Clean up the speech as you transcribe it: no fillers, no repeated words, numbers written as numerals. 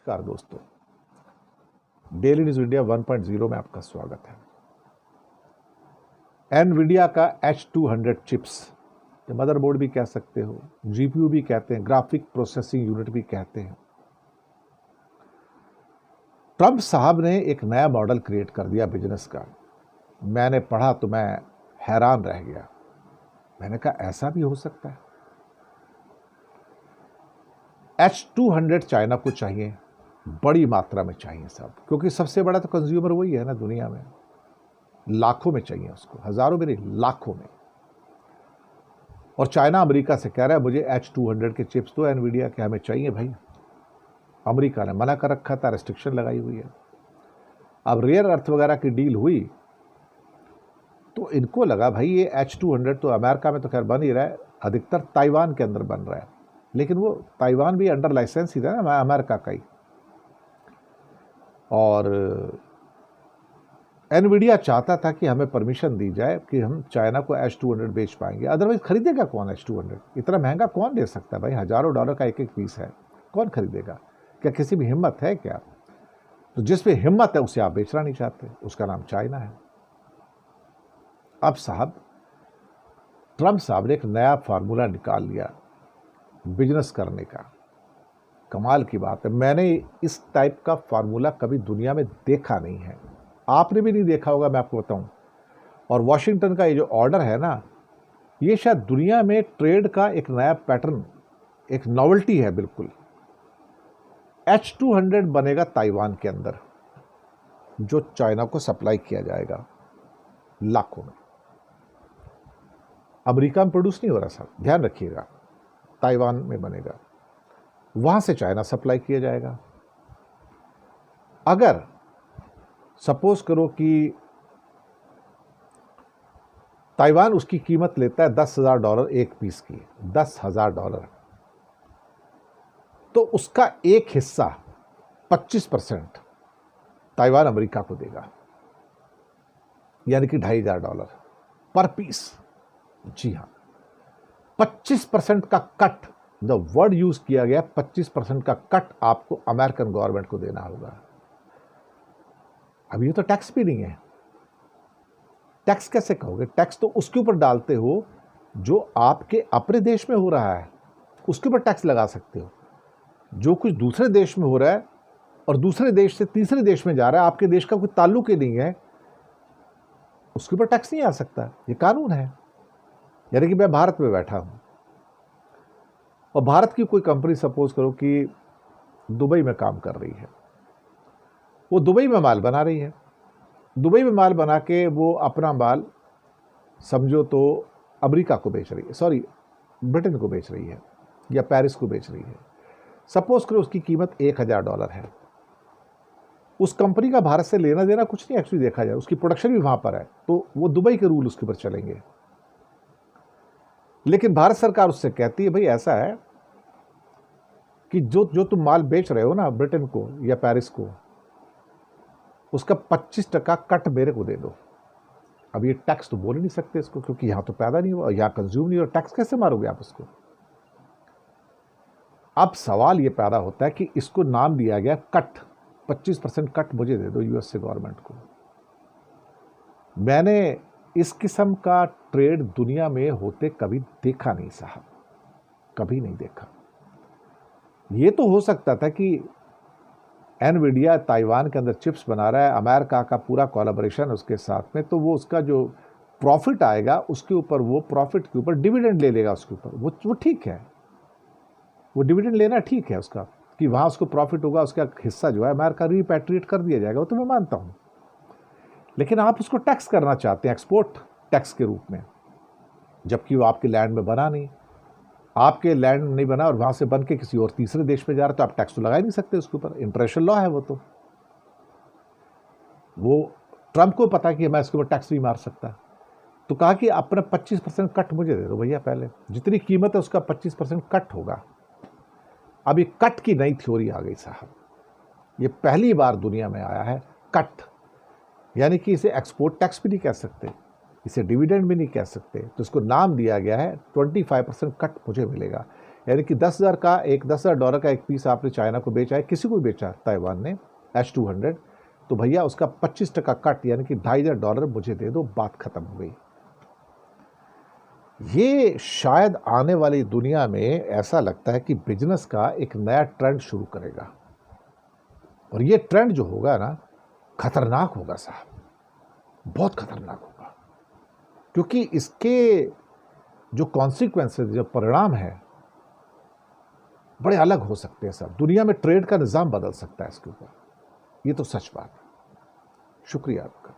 नमस्कार दोस्तों, daily news India 1.0 में आपका स्वागत है। एनवीडिया का H200 चिप्स, मदरबोर्ड भी कह सकते हो, जीपीयू भी कहते हैं, ग्राफिक प्रोसेसिंग यूनिट भी कहते हैं। ट्रंप साहब ने एक नया मॉडल क्रिएट कर दिया बिजनेस का। मैंने पढ़ा तो मैं हैरान रह गया। मैंने कहा ऐसा भी हो सकता है। H200 चाइना को चाहिए, बड़ी मात्रा में चाहिए साहब, क्योंकि सबसे बड़ा तो कंज्यूमर वही है ना दुनिया में। लाखों में चाहिए उसको, हजारों में नहीं, लाखों में। और चाइना अमेरिका से कह रहा है मुझे H200 के चिप्स तो एनवीडिया के हमें चाहिए भाई। अमेरिका ने मना कर रखा था, रेस्ट्रिक्शन लगाई हुई है। अब रेयर अर्थ वगैरह की डील हुई तो इनको लगा भाई ये H200 तो अमेरिका में तो खैर बन ही रहा है, अधिकतर ताइवान के अंदर बन रहा है, लेकिन वो ताइवान भी अंडर लाइसेंस ही था ना अमेरिका का ही। और एनवीडिया चाहता था कि हमें परमिशन दी जाए कि हम चाइना को H200 बेच पाएंगे, अदरवाइज खरीदेगा कौन H200? इतना महंगा कौन ले सकता है भाई? हजारों डॉलर का एक एक पीस है, कौन खरीदेगा? क्या किसी भी हिम्मत है क्या? तो जिस पे हिम्मत है उसे आप बेचना नहीं चाहते, उसका नाम चाइना है। अब साहब ट्रंप साहब ने एक नया फार्मूला निकाल लिया बिजनेस करने का। कमाल की बात है, मैंने इस टाइप का फार्मूला कभी दुनिया में देखा नहीं है, आपने भी नहीं देखा होगा, मैं आपको बताऊं। और वॉशिंगटन का ये जो ऑर्डर है ना, ये शायद दुनिया में ट्रेड का एक नया पैटर्न, एक नॉवेल्टी है बिल्कुल। H200 बनेगा ताइवान के अंदर, जो चाइना को सप्लाई किया जाएगा लाखों में। अमेरिका में प्रोड्यूस नहीं हो रहा साहब, ध्यान रखिएगा, ताइवान में बनेगा, वहां से चाइना सप्लाई किया जाएगा। अगर सपोज करो कि ताइवान उसकी कीमत लेता है $10,000 एक पीस की, $10,000, तो उसका एक हिस्सा 25% ताइवान अमेरिका को देगा, यानी कि $2,500 पर पीस। जी हां, 25% का कट, द वर्ड यूज किया गया, 25% का कट आपको अमेरिकन गवर्नमेंट को देना होगा। अब ये तो टैक्स भी नहीं है। टैक्स कैसे कहोगे? टैक्स तो उसके ऊपर डालते हो जो आपके अपने देश में हो रहा है, उसके ऊपर टैक्स लगा सकते हो। जो कुछ दूसरे देश में हो रहा है और दूसरे देश से तीसरे देश में जा रहा है, आपके देश का कोई ताल्लुक ही नहीं है, उसके ऊपर टैक्स नहीं आ सकता। ये कानून है। यानी कि मैं भारत में बैठा हूं और भारत की कोई कंपनी सपोज करो कि दुबई में काम कर रही है, वो दुबई में माल बना रही है, दुबई में माल बना के वो अपना माल समझो तो अमेरिका को बेच रही है, सॉरी ब्रिटेन को बेच रही है या पेरिस को बेच रही है। सपोज करो उसकी कीमत $1,000 है। उस कंपनी का भारत से लेना देना कुछ नहीं, एक्चुअली देखा जाए उसकी प्रोडक्शन भी वहां पर है, तो वो दुबई के रूल उसके ऊपर चलेंगे। लेकिन भारत सरकार उससे कहती है भाई ऐसा है कि जो तुम माल बेच रहे हो ना ब्रिटेन को या पेरिस को, उसका 25% कट मेरे को दे दो। अब ये टैक्स तो बोल ही नहीं सकते इसको, क्योंकि यहां तो पैदा नहीं हुआ, यहां कंज्यूम नहीं हुआ, टैक्स कैसे मारोगे आप उसको? अब सवाल ये पैदा होता है कि इसको नाम दिया गया कट, 25% कट मुझे दे दो यूएस से गवर्नमेंट को। मैंने इस किस्म का ट्रेड दुनिया में होते कभी देखा नहीं साहब, कभी नहीं देखा। ये तो हो सकता था कि एनवीडिया ताइवान के अंदर चिप्स बना रहा है, अमेरिका का पूरा कोलैबोरेशन उसके साथ में, तो वो उसका जो प्रॉफिट आएगा उसके ऊपर, वो प्रॉफिट के ऊपर डिविडेंड ले लेगा उसके ऊपर, वो ठीक है, वो डिविडेंड लेना ठीक है उसका, कि वहां उसको प्रॉफिट होगा, उसका हिस्सा जो है अमेरिका रिपैट्रिएट कर दिया जाएगा, वो तो मैं मानता हूं। लेकिन आप उसको टैक्स करना चाहते हैं एक्सपोर्ट टैक्स के रूप में, जबकि वो आपके लैंड में बना नहीं, आपके लैंड में नहीं बना और वहां से बन के किसी और तीसरे देश में जा रहा है, तो आप टैक्स तो लगा ही नहीं सकते उसके ऊपर, इंटरनेशनल लॉ है वो। तो वो ट्रंप को पता कि मैं इसके ऊपर टैक्स नहीं मार सकता, तो कहा कि अपना 25% कट मुझे दे दो भैया, पहले जितनी कीमत है उसका 25% कट होगा। अब ये कट की नई थ्योरी आ गई साहब, ये पहली बार दुनिया में आया है कट, यानी कि इसे एक्सपोर्ट टैक्स भी नहीं कह सकते, इसे डिविडेंड भी नहीं कह सकते, तो इसको नाम दिया गया है 25% कट मुझे मिलेगा। यानी कि 10,000 का एक $10,000 का एक पीस आपने चाइना को बेचा है, किसी को बेचा ताइवान ने H200, तो भैया उसका 25% कट यानी कि $2,500 मुझे दे दो, बात खत्म हो गई। ये शायद आने वाली दुनिया में ऐसा लगता है कि बिजनेस का एक नया ट्रेंड शुरू करेगा, और ये ट्रेंड जो होगा ना, खतरनाक होगा साहब, बहुत खतरनाक होगा, क्योंकि इसके जो कॉन्सिक्वेंसेस, जो परिणाम है, बड़े अलग हो सकते हैं साहब। दुनिया में ट्रेड का निज़ाम बदल सकता है इसके ऊपर, ये तो सच बात है। शुक्रिया आपका।